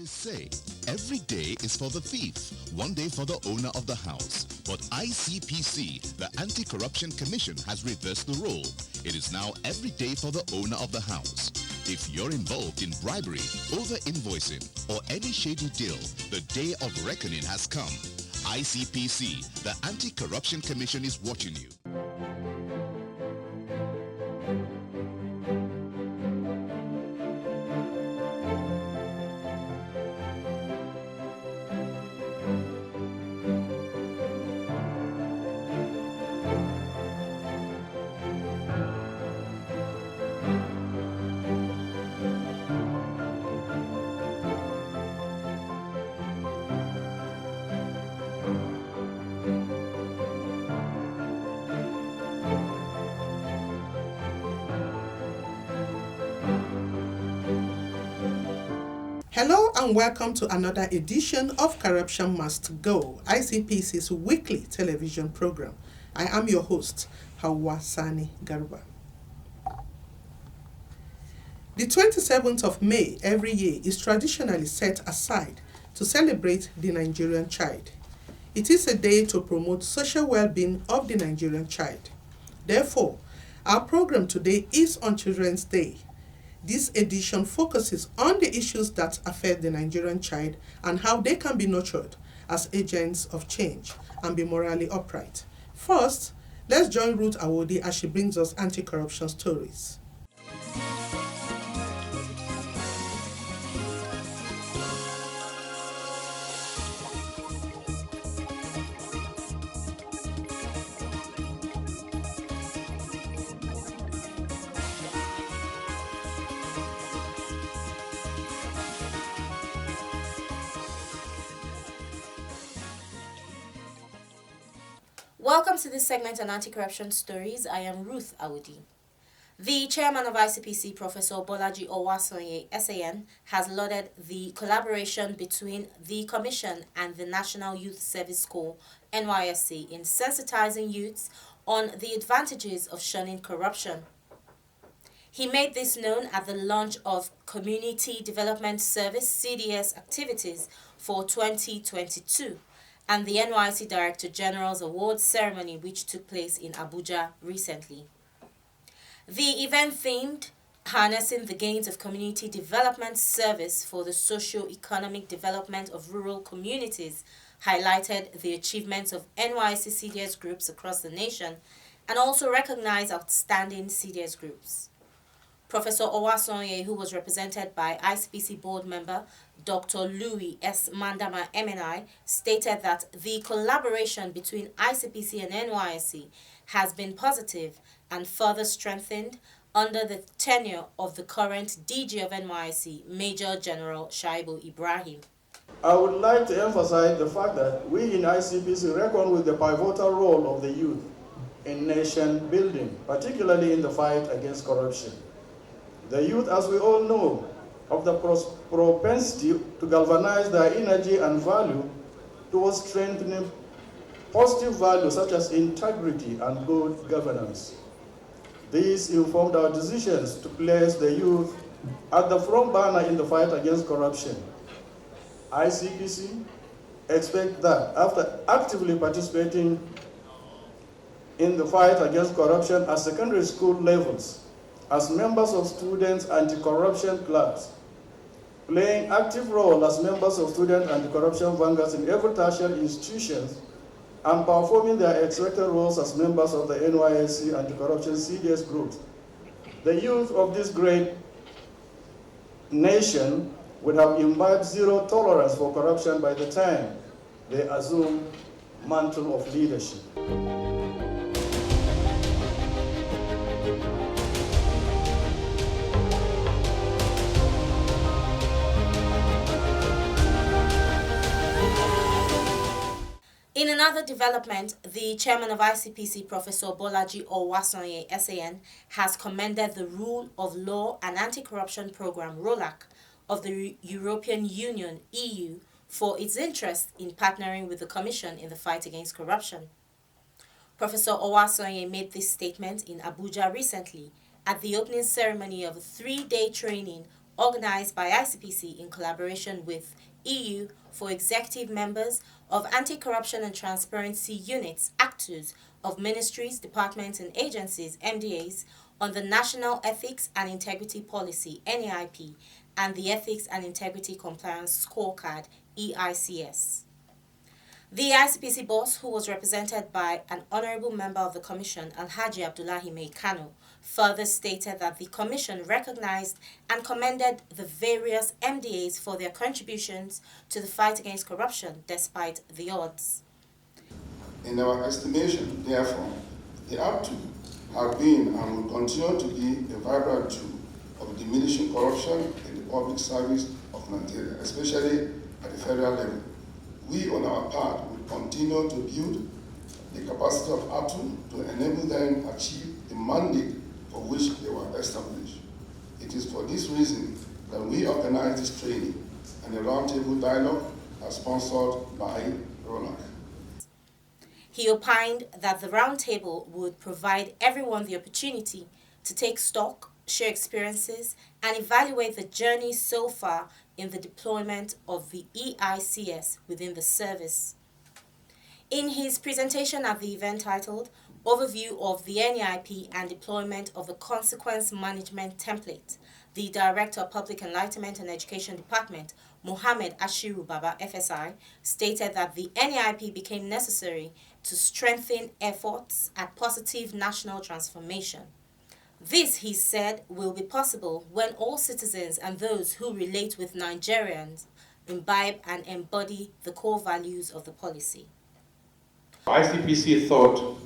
say every day is for the thief, one day for the owner of the house. But ICPC, the Anti-Corruption Commission, has reversed the role. It is now every day for the owner of the house. If you're involved in bribery, over-invoicing, or any shady deal, the day of reckoning has come. ICPC, the Anti-Corruption Commission, is watching you. Hello and welcome to another edition of Corruption Must Go, ICPC's weekly television program. I am your host, Hawa Sani Garba. The 27th of May every year is traditionally set aside to celebrate the Nigerian child. It is a day to promote social well-being of the Nigerian child. Therefore, our program today is on Children's Day. This edition focuses on the issues that affect the Nigerian child and how they can be nurtured as agents of change and be morally upright. First, let's join Ruth Awodi as she brings us anti-corruption stories. Welcome to this segment on Anti-Corruption Stories. I am Ruth Awodi. The chairman of ICPC, Professor Bolaji Owasonye, SAN, has lauded the collaboration between the Commission and the National Youth Service Corps, NYSC, in sensitizing youths on the advantages of shunning corruption. He made this known at the launch of Community Development Service CDS activities for 2022. And the NYSC Director General's Awards ceremony, which took place in Abuja recently. The event themed Harnessing the Gains of Community Development Service for the Socio-Economic Development of Rural Communities highlighted the achievements of NYSC CDS groups across the nation and also recognized outstanding CDS groups. Professor Owasonye, who was represented by ICPC board member Dr. Louis S. Mandama MNI, stated that the collaboration between ICPC and NYSC has been positive and further strengthened under the tenure of the current DG of NYSC, Major General Shaibu Ibrahim. I would like to emphasize the fact that we in ICPC reckon with the pivotal role of the youth in nation building, particularly in the fight against corruption. The youth, as we all know, have the propensity to galvanize their energy and value towards strengthening positive values such as integrity and good governance. These informed our decisions to place the youth at the front burner in the fight against corruption. ICPC expects that after actively participating in the fight against corruption at secondary school levels, as members of students' anti-corruption clubs, playing active role as members of student anti-corruption vanguards in every tertiary institutions, and performing their expected roles as members of the NYSC anti-corruption CDS groups. The youth of this great nation would have imbibed zero tolerance for corruption by the time they assume mantle of leadership. In another development, the chairman of ICPC, Professor Bolaji Owasonye, SAN, has commended the Rule of Law and Anti-Corruption Program, ROLAC, of the European Union, EU, for its interest in partnering with the Commission in the fight against corruption. Professor Owasonye made this statement in Abuja recently at the opening ceremony of a 3-day training organized by ICPC in collaboration with EU for executive members of anti-corruption and transparency units, actors of ministries, departments and agencies, MDAs, on the National Ethics and Integrity Policy, NAIP, and the Ethics and Integrity Compliance Scorecard, EICS. The ICPC boss, who was represented by an honorable member of the Commission, Alhaji Abdullahi Mai Kano, further stated that the Commission recognized and commended the various MDAs for their contributions to the fight against corruption despite the odds. In our estimation, therefore, the APTU have been and will continue to be a vibrant tool of diminishing corruption in the public service of Nigeria, especially at the federal level. We, on our part, will continue to build the capacity of APTU to enable them achieve the mandate for which they were established. It is for this reason that we organize this training and the roundtable dialogue as sponsored by RONAC. He opined that the roundtable would provide everyone the opportunity to take stock, share experiences, and evaluate the journey so far in the deployment of the EICS within the service. In his presentation at the event titled Overview of the NAIP and Deployment of the Consequence Management Template, the Director of Public Enlightenment and Education Department, Mohammed Ashiru Baba, FSI, stated that the NAIP became necessary to strengthen efforts at positive national transformation. This, he said, will be possible when all citizens and those who relate with Nigerians imbibe and embody the core values of the policy. ICPC thought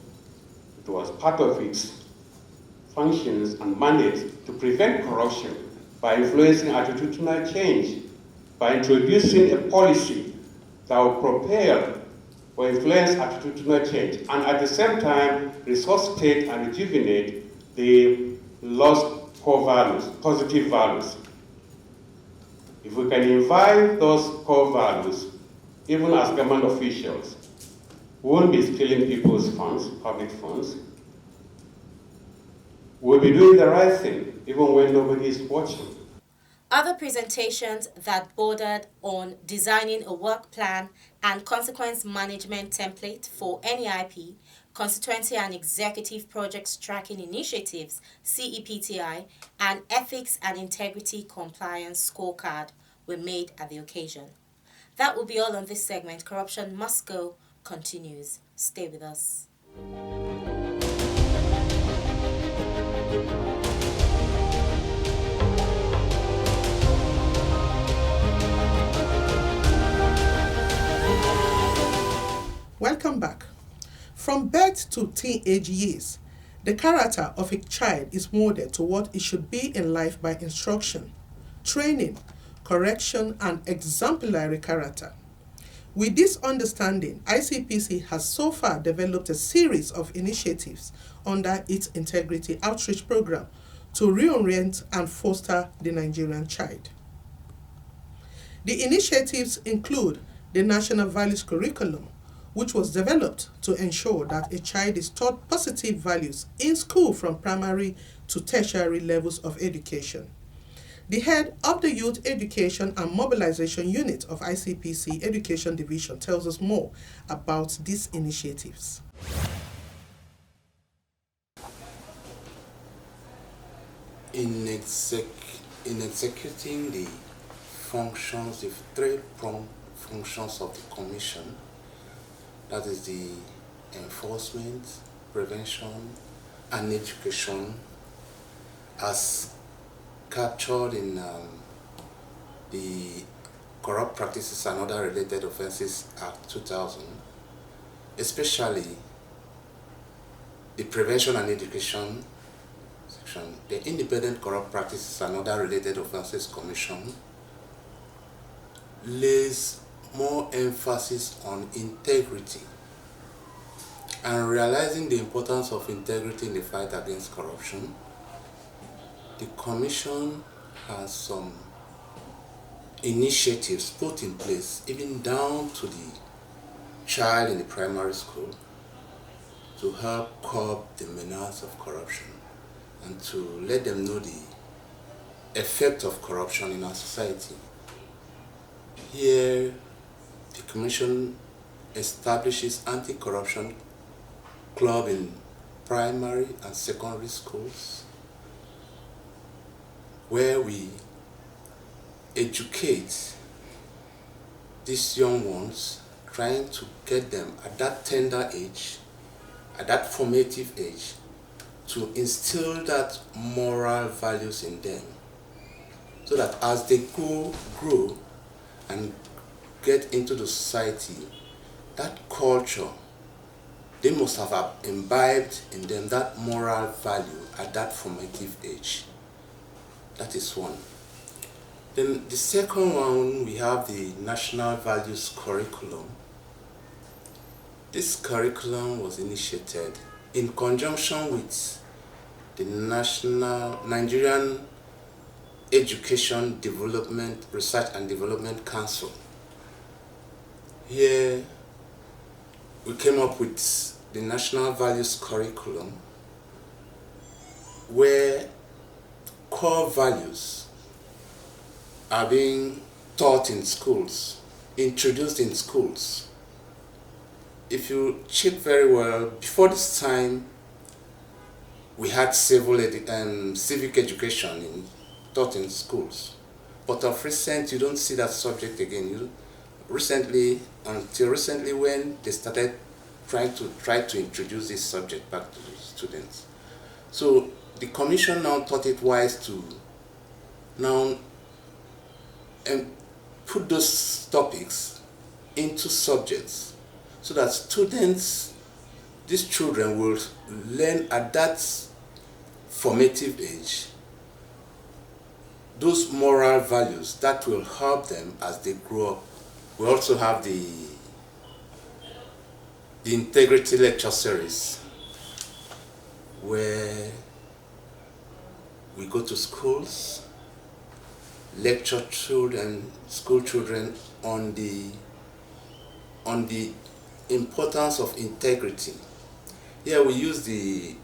it was part of its functions and mandate to prevent corruption by influencing attitudinal change, by introducing a policy that will propel or influence attitudinal change, and at the same time resuscitate and rejuvenate the lost core values, positive values. If we can invite those core values, even as government officials, we won't be stealing people's funds, public funds. We'll be doing the right thing, even when nobody is watching. Other presentations that bordered on designing a work plan and consequence management template for NAIP, constituency and executive projects tracking initiatives, CEPTI, and ethics and integrity compliance scorecard were made at the occasion. That will be all on this segment. Corruption Must Go continues. Stay with us. Welcome back. From birth to teenage years, the character of a child is molded to what it should be in life by instruction, training, correction, and exemplary character. With this understanding, ICPC has so far developed a series of initiatives under its Integrity Outreach Program to reorient and foster the Nigerian child. The initiatives include the National Values Curriculum, which was developed to ensure that a child is taught positive values in school from primary to tertiary levels of education. The head of the Youth Education and Mobilization Unit of ICPC Education Division tells us more about these initiatives. In executing the functions, the three-pronged functions of the Commission, that is the enforcement, prevention, and education, as captured in the Corrupt Practices and Other Related Offences Act 2000, especially the Prevention and Education section, the Independent Corrupt Practices and Other Related Offences Commission lays more emphasis on integrity and realizing the importance of integrity in the fight against corruption. The Commission has some initiatives put in place, even down to the child in the primary school, to help curb the menace of corruption and to let them know the effect of corruption in our society. Here, the Commission establishes anti-corruption club in primary and secondary schools, where we educate these young ones, trying to get them at that tender age, at that formative age, to instill that moral values in them, so that as they grow and get into the society, that culture, they must have imbibed in them that moral value at that formative age. That is one. Then the second one, we have the National Values Curriculum. This curriculum was initiated in conjunction with the Nigerian Education Development, Research and Development Council. Here, we came up with the National Values Curriculum, where core values are being taught in schools, introduced in schools. If you check very well, before this time, we had civic education taught in schools. But of recent, you don't see that subject again. Until recently, when they started trying to introduce this subject back to the students. So the Commission now thought it wise to now put those topics into subjects, so that students, these children, will learn at that formative age those moral values that will help them as they grow up. We also have the integrity lecture series, where we go to schools, lecture children, school children on the importance of integrity. Here we use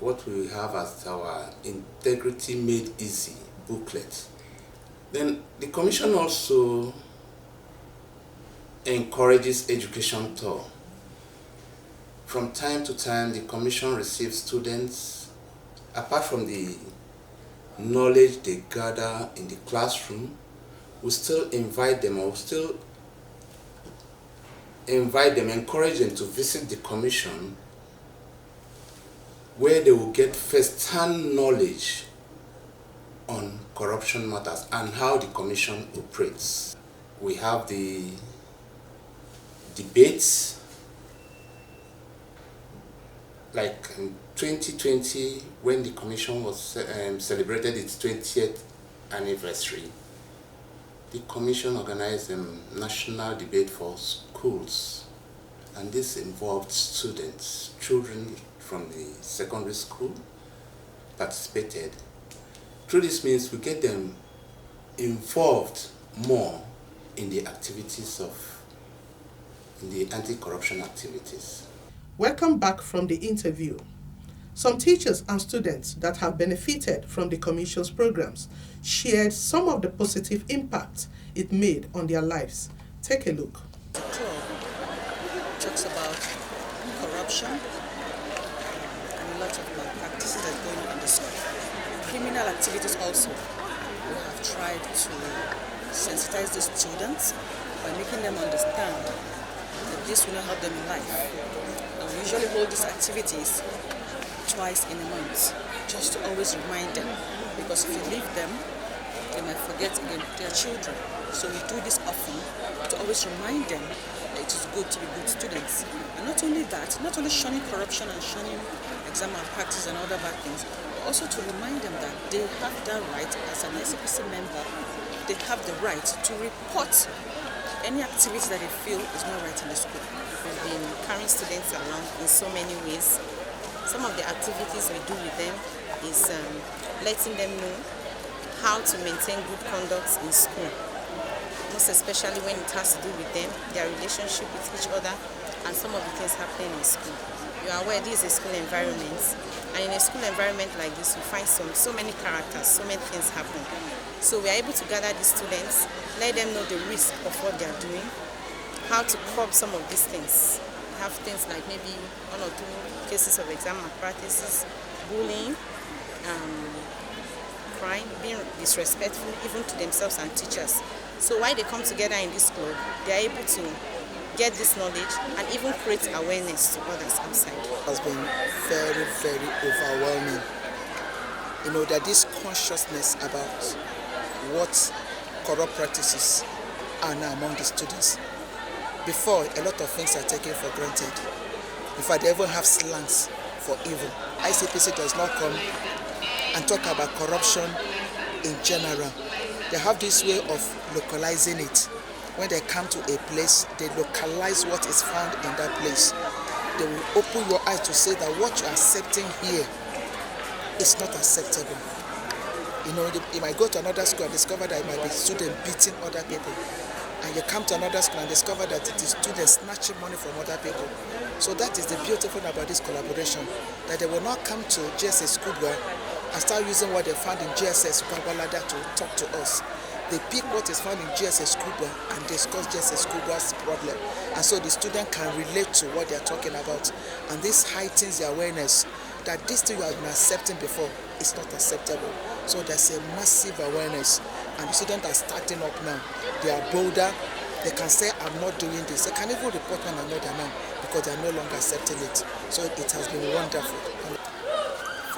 what we have as our Integrity Made Easy booklet. Then the Commission also encourages education tour. From time to time, the Commission receives students, apart from the knowledge they gather in the classroom, we still invite them, encourage them to visit the Commission, where they will get first-hand knowledge on corruption matters and how the Commission operates. We have the debates, like in 2020, when the Commission was celebrated its 20th anniversary. The Commission organized a national debate for schools, and this involved students, children from the secondary school participated. Through this means we get them involved more in the activities in the anti-corruption activities. Welcome back from the interview. Some teachers and students that have benefited from the Commission's programs shared some of the positive impacts it made on their lives. Take a look. The club talks about corruption and a lot of malpractices that are going on in the school. Criminal activities also. We have tried to sensitize the students by making them understand that this will not help them in life. And we usually hold these activities twice in a month, just to always remind them, because if you leave them, they might forget again their children. So we do this often to always remind them that it is good to be good students. And not only that, not only shunning corruption and shunning exam malpractice and other bad things, but also to remind them that they have that right as an SCPC member. They have the right to report any activity that they feel is not right in the school. We've been carrying students along in so many ways. Some of the activities we do with them is letting them know how to maintain good conduct in school, most especially when it has to do with them, their relationship with each other, and some of the things happening in school. You are aware this is a school environment, and in a school environment like this, you find so many characters, so many things happen. So we are able to gather these students, let them know the risk of what they are doing, how to curb some of these things. We have things like maybe 1 or 2 cases of exam malpractices, bullying, crime, being disrespectful even to themselves and teachers. So while they come together in this club, they are able to get this knowledge and even create awareness to others outside. It has been very, very overwhelming. You know, that this consciousness about what corrupt practices are now among the students. Before, a lot of things are taken for granted. In fact, they even have slants for evil. ICPC does not come and talk about corruption in general. They have this way of localizing it. When they come to a place, they localize what is found in that place. They will open your eyes to say that what you are accepting here is not acceptable. You know, you might go to another school and discover that it might be student beating other people. And you come to another school and discover that it is students snatching money from other people. So that is the beautiful thing about this collaboration, that they will not come to GSS Kubwa and start using what they found in GSS Kwakwalada to talk to us. They pick what is found in GSS Kubwa and discuss GSS Kubwa's problem. And so the student can relate to what they are talking about. And this heightens the awareness that this thing you have been accepting before is not acceptable. So there's a massive awareness. And the students are starting up now. They are bolder. They can say, I'm not doing this. They can even report one another now because they are no longer accepting it. So it has been wonderful.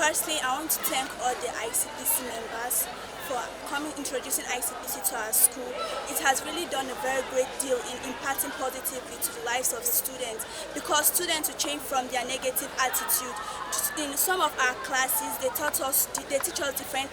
Firstly, I want to thank all the ICPC members for introducing ICPC to our school. It has really done a very great deal in impacting positively to the lives of students, because students will change from their negative attitude. In some of our classes, they teach us different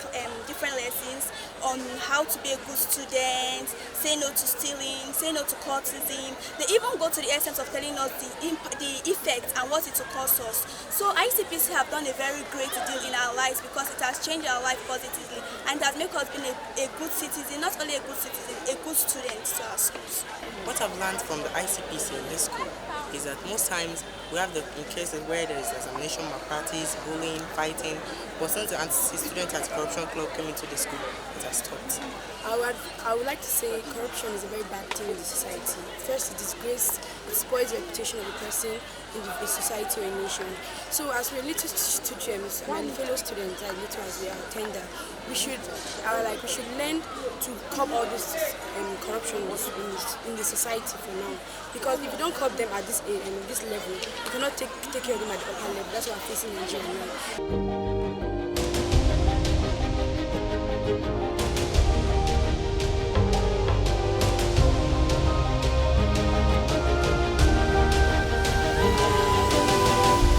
lessons on how to be a good student, say no to stealing, say no to cultism. They even go to the essence of telling us the effect and what it will cost us. So ICPC have done a very great deal in our lives because it has changed our life positively and has made us being a good citizen, not only a good citizen, a good student to our schools. What I've learned from the ICPC in this school is that most times we have in cases where there is examination malpractice, bullying, fighting, but since the Student Anti-Corruption Club came into the school, it has stopped. I would like to say corruption is a very bad thing in the society. First, it disgraces, it spoils the reputation of a person in the society or a nation. So as we're little students, and fellow students, as little as we are tender, we should learn to curb all this corruption in the society for now. Because if you don't curb them at this level, you cannot take care of them at the upper level. That's what we're facing in Nigeria now.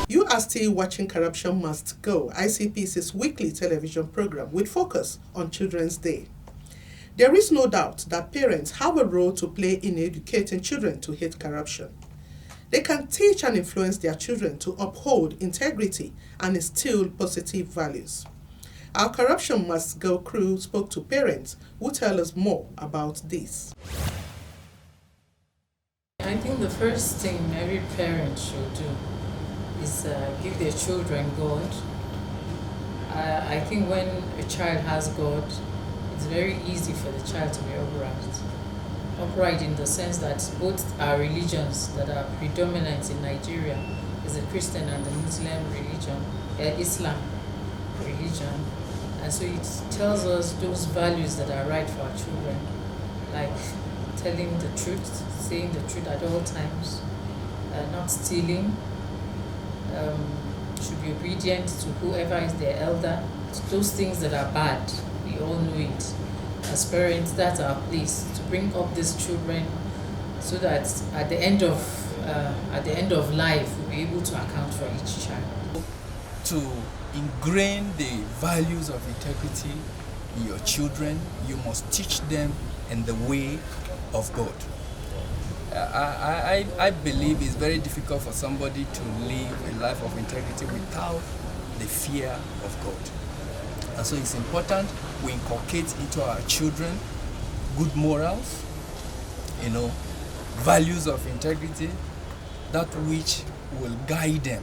You are still watching Corruption Must Go, ICPC's weekly television program with focus on Children's Day. There is no doubt that parents have a role to play in educating children to hate corruption. They can teach and influence their children to uphold integrity and instill positive values. Our Corruption Must Go crew spoke to parents who tell us more about this. I think the first thing every parent should do is give their children God. I think when a child has God, it's very easy for the child to be upright. Upright in the sense that both our religions that are predominant in Nigeria is the Christian and the Muslim religion, Islam religion. And so it tells us those values that are right for our children, like telling the truth, saying the truth at all times, not stealing, should be obedient to whoever is their elder. Those things that are bad, we all know it. As parents, that's our place, to bring up these children so that at the end of life, we'll be able to account for each child. To ingrain the values of integrity in your children, you must teach them in the way of God. I believe it's very difficult for somebody to live a life of integrity without the fear of God. And so it's important we inculcate into our children good morals, values of integrity, that which will guide them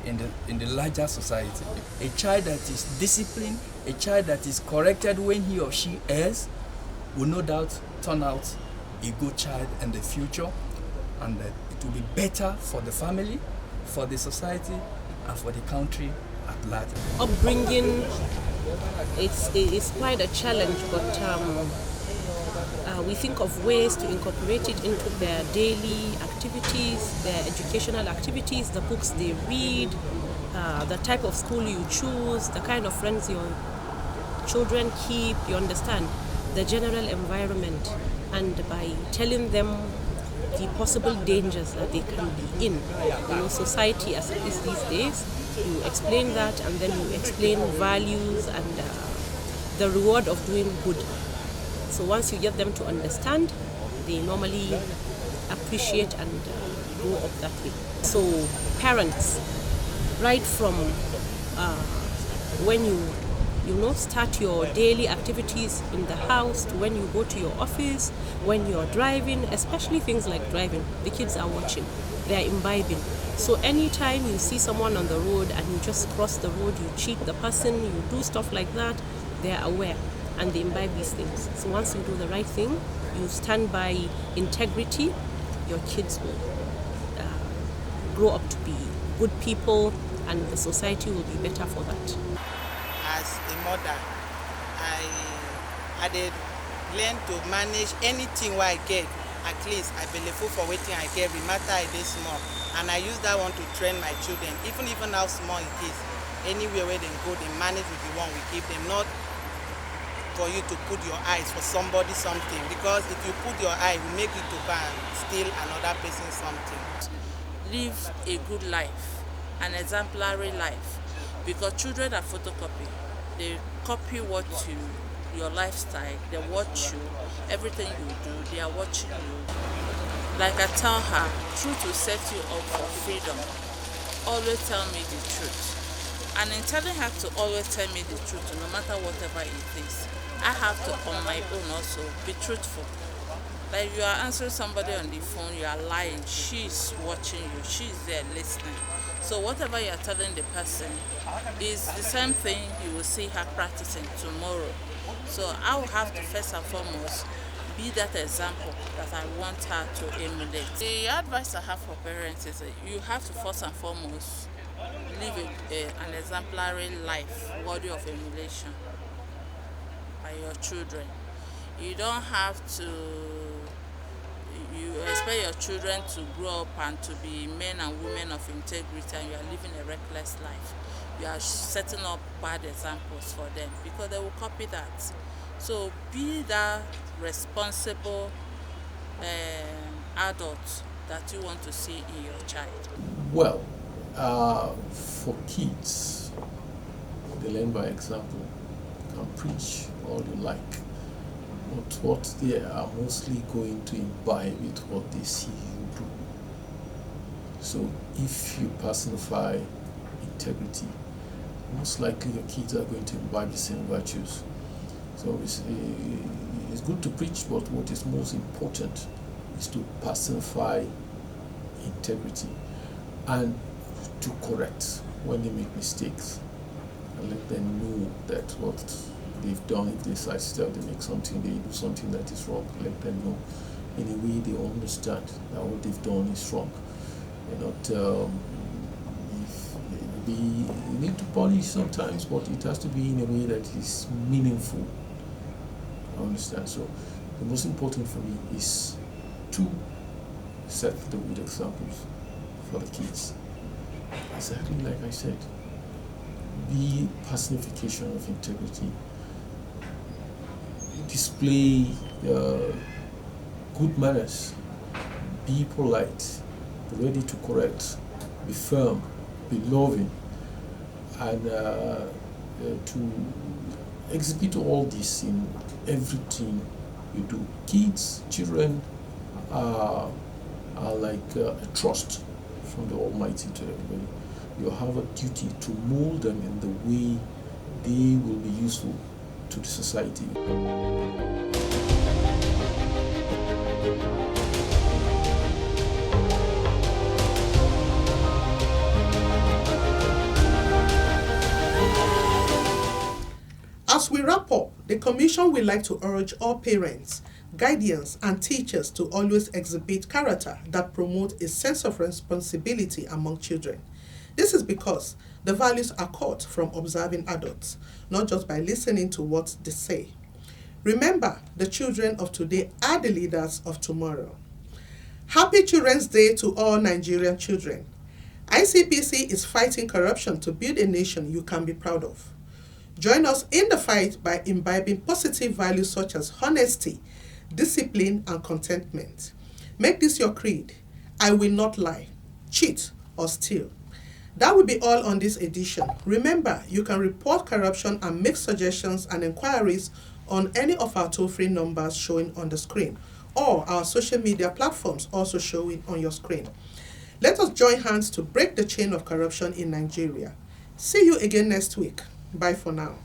in the larger society. A child that is disciplined, a child that is corrected when he or she errs, will no doubt turn out a good child in the future, and it will be better for the family, for the society, and for the country at large. Upbringing, it's quite a challenge, but we think of ways to incorporate it into their daily activities, their educational activities, the books they read, the type of school you choose, the kind of friends your children keep, you understand, the general environment, and by telling them the possible dangers that they can be in. You know, society as it is these days, you explain that, and then you explain values and the reward of doing good. So once you get them to understand, they normally appreciate and grow up that way. So parents, right from when you start your daily activities in the house to when you go to your office, when you're driving, especially things like driving, the kids are watching, they're imbibing. So anytime you see someone on the road and you just cross the road, you cheat the person, you do stuff like that, they're aware and they imbibe these things. So once you do the right thing, you stand by integrity, your kids will grow up to be good people, and the society will be better for that. As a mother, I did learn to manage anything what I get. At least I believe for waiting I get, no matter it is small. And I use that one to train my children, even how small it is. Anywhere where they go, they manage with the one we give them, not for you to put your eyes for somebody something, because if you put your eye, it will make you to go and steal another person something. Live a good life, an exemplary life, because children are photocopy. They copy your lifestyle, they watch you, everything you do, they are watching you. Like I tell her, truth will set you up for freedom. Always tell me the truth. And in telling her to always tell me the truth, no matter whatever it is, I have to, on my own also, be truthful. Like you are answering somebody on the phone, you are lying, she's watching you, she's there listening. So whatever you are telling the person is the same thing you will see her practicing tomorrow. So I will have to first and foremost be that example that I want her to emulate. The advice I have for parents is that you have to first and foremost live an exemplary life worthy of emulation by your children. You don't have to, you expect your children to grow up and to be men and women of integrity, and you are living a reckless life. You are setting up bad examples for them because they will copy that. So be that responsible adult that you want to see in your child. Well, for kids, they learn by example. You can preach all you like, but what they are mostly going to imbibe with what they see you do. So if you personify integrity, most likely your kids are going to imbibe the same virtues. So it's good to preach, but what is most important is to personify integrity and to correct when they make mistakes and let them know that what they've done, if they sidestep, they make something, they do something that is wrong, let them know in a way they understand that what they've done is wrong. You need to polish sometimes, but it has to be in a way that is meaningful. I understand. So the most important for me is to set the good examples for the kids. Exactly like I said, be personification of integrity. Display good manners. Be polite. Be ready to correct. Be firm. Be loving. And to exhibit all this in everything you do. Kids, children are like a trust from the Almighty to everybody. You have a duty to mold them in the way they will be useful to the society. As we wrap up, the Commission would like to urge all parents, guardians, and teachers to always exhibit character that promote a sense of responsibility among children. This is because the values are caught from observing adults, not just by listening to what they say. Remember, the children of today are the leaders of tomorrow. Happy Children's Day to all Nigerian children. ICPC is fighting corruption to build a nation you can be proud of. Join us in the fight by imbibing positive values such as honesty, discipline, and contentment. Make this your creed. I will not lie, cheat, or steal. That will be all on this edition. Remember, you can report corruption and make suggestions and inquiries on any of our toll-free numbers showing on the screen, or our social media platforms also showing on your screen. Let us join hands to break the chain of corruption in Nigeria. See you again next week. Bye for now.